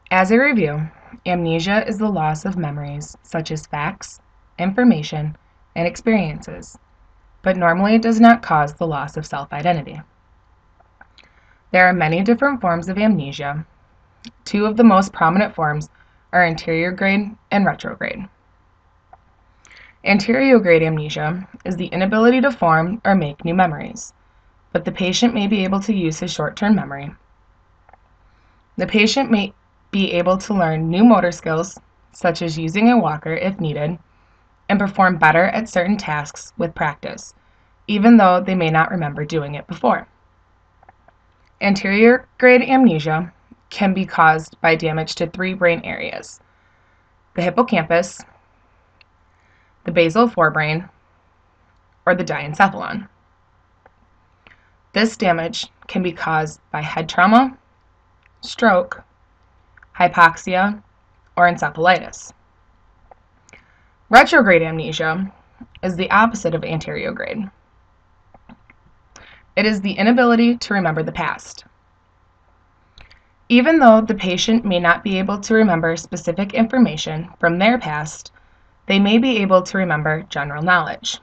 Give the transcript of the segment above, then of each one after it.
As a review, amnesia is the loss of memories such as facts, information, and experiences, but normally it does not cause the loss of self-identity. There are many different forms of amnesia. Two of the most prominent forms are anterograde and retrograde. Anterograde amnesia is the inability to form or make new memories, but the patient may be able to use his short-term memory. The patient may be able to learn new motor skills, such as using a walker if needed, and perform better at certain tasks with practice, even though they may not remember doing it before. Anterograde amnesia can be caused by damage to three brain areas: the hippocampus, the basal forebrain, or the diencephalon. This damage can be caused by head trauma, stroke, hypoxia, or encephalitis. Retrograde amnesia is the opposite of anterograde. It is the inability to remember the past. Even though the patient may not be able to remember specific information from their past, they may be able to remember general knowledge,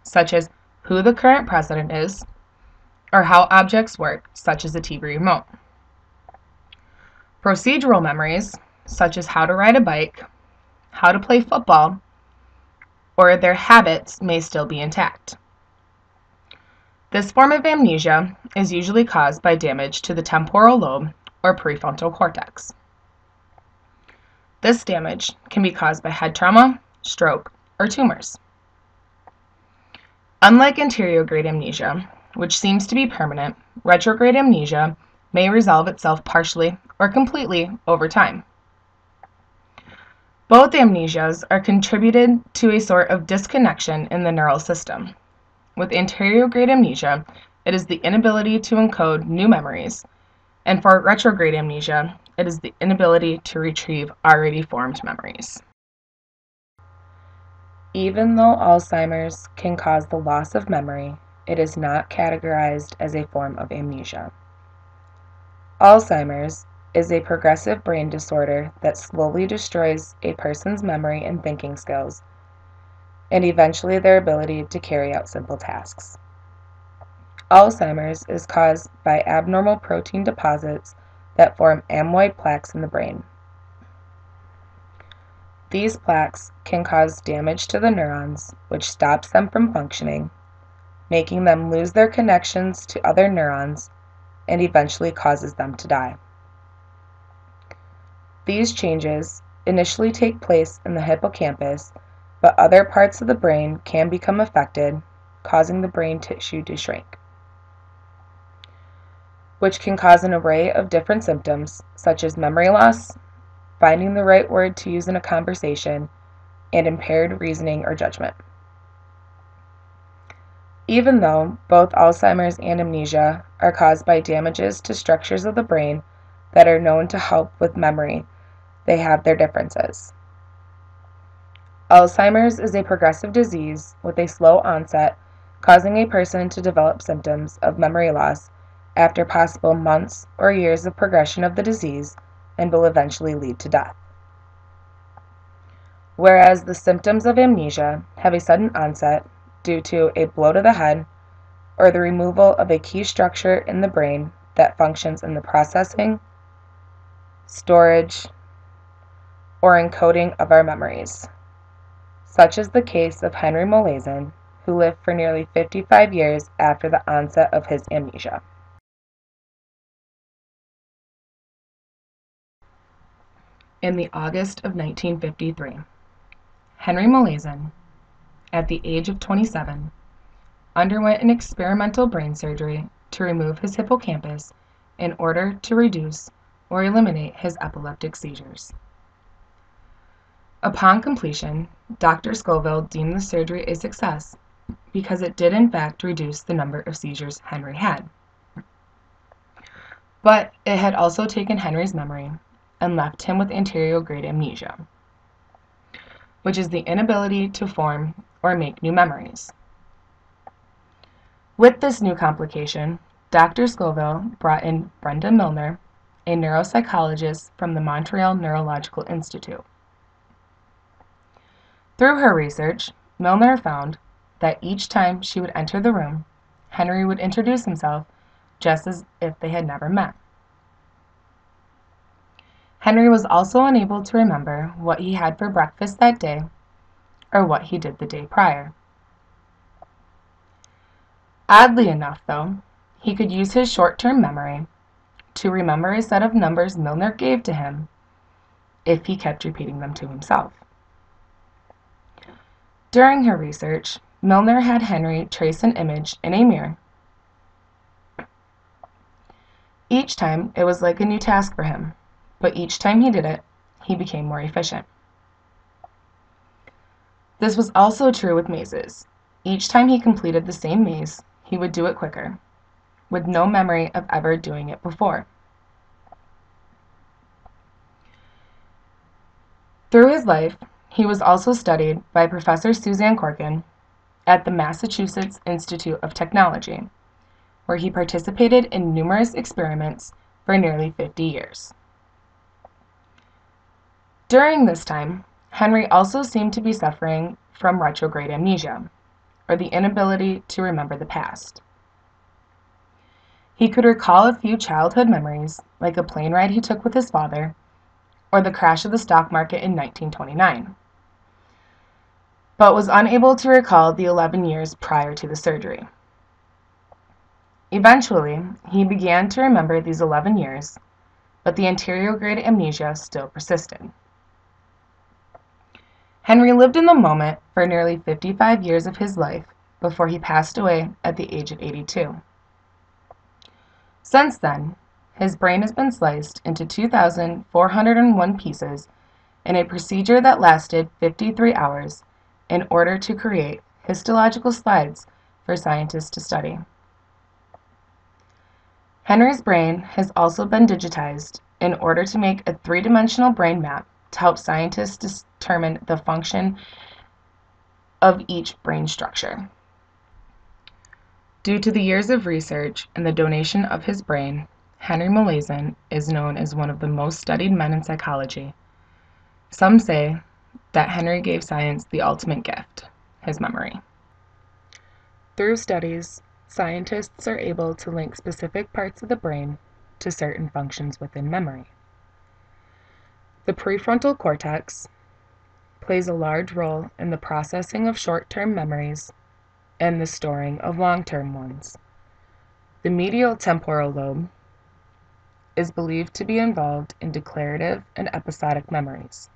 such as who the current president is, or how objects work, such as a TV remote. Procedural memories, such as how to ride a bike, how to play football, or their habits may still be intact. This form of amnesia is usually caused by damage to the temporal lobe or prefrontal cortex. This damage can be caused by head trauma, stroke, or tumors. Unlike anterograde amnesia, which seems to be permanent, retrograde amnesia may resolve itself partially or completely over time. Both amnesias are contributed to a sort of disconnection in the neural system. With anterograde amnesia, it is the inability to encode new memories, and for retrograde amnesia, it is the inability to retrieve already formed memories. Even though Alzheimer's can cause the loss of memory, it is not categorized as a form of amnesia. Alzheimer's is a progressive brain disorder that slowly destroys a person's memory and thinking skills, and eventually their ability to carry out simple tasks. Alzheimer's is caused by abnormal protein deposits that form amyloid plaques in the brain. These plaques can cause damage to the neurons, which stops them from functioning, making them lose their connections to other neurons and eventually causes them to die. These changes initially take place in the hippocampus, but other parts of the brain can become affected, causing the brain tissue to shrink, which can cause an array of different symptoms, such as memory loss, finding the right word to use in a conversation, and impaired reasoning or judgment. Even though both Alzheimer's and amnesia are caused by damages to structures of the brain that are known to help with memory, they have their differences. Alzheimer's is a progressive disease with a slow onset, causing a person to develop symptoms of memory loss after possible months or years of progression of the disease and will eventually lead to death. Whereas the symptoms of amnesia have a sudden onset due to a blow to the head or the removal of a key structure in the brain that functions in the processing, storage, or encoding of our memories, such as the case of Henry Molasion, who lived for nearly 55 years after the onset of his amnesia. In the August of 1953, Henry Molaison, at the age of 27, underwent an experimental brain surgery to remove his hippocampus in order to reduce or eliminate his epileptic seizures. Upon completion, Dr. Scoville deemed the surgery a success because it did in fact reduce the number of seizures Henry had. But it had also taken Henry's memory and left him with anterograde amnesia, which is the inability to form or make new memories. With this new complication, Dr. Scoville brought in Brenda Milner, a neuropsychologist from the Montreal Neurological Institute. Through her research, Milner found that each time she would enter the room, Henry would introduce himself just as if they had never met. Henry was also unable to remember what he had for breakfast that day or what he did the day prior. Oddly enough, though, he could use his short-term memory to remember a set of numbers Milner gave to him if he kept repeating them to himself. During her research, Milner had Henry trace an image in a mirror. Each time, it was like a new task for him, but each time he did it, he became more efficient. This was also true with mazes. Each time he completed the same maze, he would do it quicker, with no memory of ever doing it before. Through his life, he was also studied by Professor Suzanne Corkin at the Massachusetts Institute of Technology, where he participated in numerous experiments for nearly 50 years. During this time, Henry also seemed to be suffering from retrograde amnesia, or the inability to remember the past. He could recall a few childhood memories, like a plane ride he took with his father, or the crash of the stock market in 1929, but was unable to recall the 11 years prior to the surgery. Eventually, he began to remember these 11 years, but the anterograde amnesia still persisted. Henry lived in the moment for nearly 55 years of his life before he passed away at the age of 82. Since then, his brain has been sliced into 2,401 pieces in a procedure that lasted 53 hours in order to create histological slides for scientists to study. Henry's brain has also been digitized in order to make a three-dimensional brain map to help scientists determine the function of each brain structure. Due to the years of research and the donation of his brain, Henry Molasion is known as one of the most studied men in psychology. Some say that Henry gave science the ultimate gift, his memory. Through studies, scientists are able to link specific parts of the brain to certain functions within memory. The prefrontal cortex plays a large role in the processing of short-term memories and the storing of long-term ones. The medial temporal lobe is believed to be involved in declarative and episodic memories.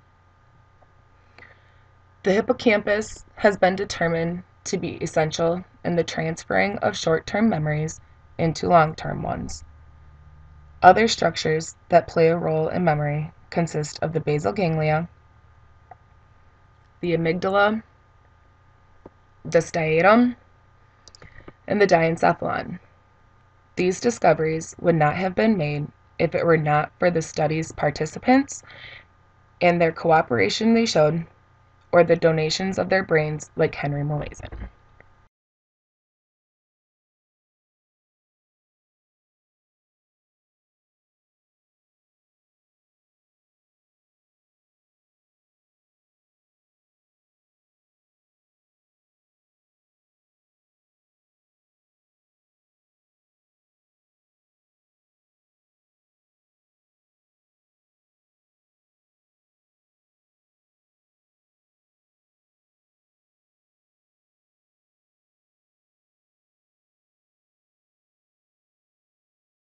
The hippocampus has been determined to be essential in the transferring of short-term memories into long-term ones. Other structures that play a role in memory consist of the basal ganglia, the amygdala, the striatum, and the diencephalon. These discoveries would not have been made if it were not for the study's participants and their cooperation they showed, or the donations of their brains like Henry Molaison.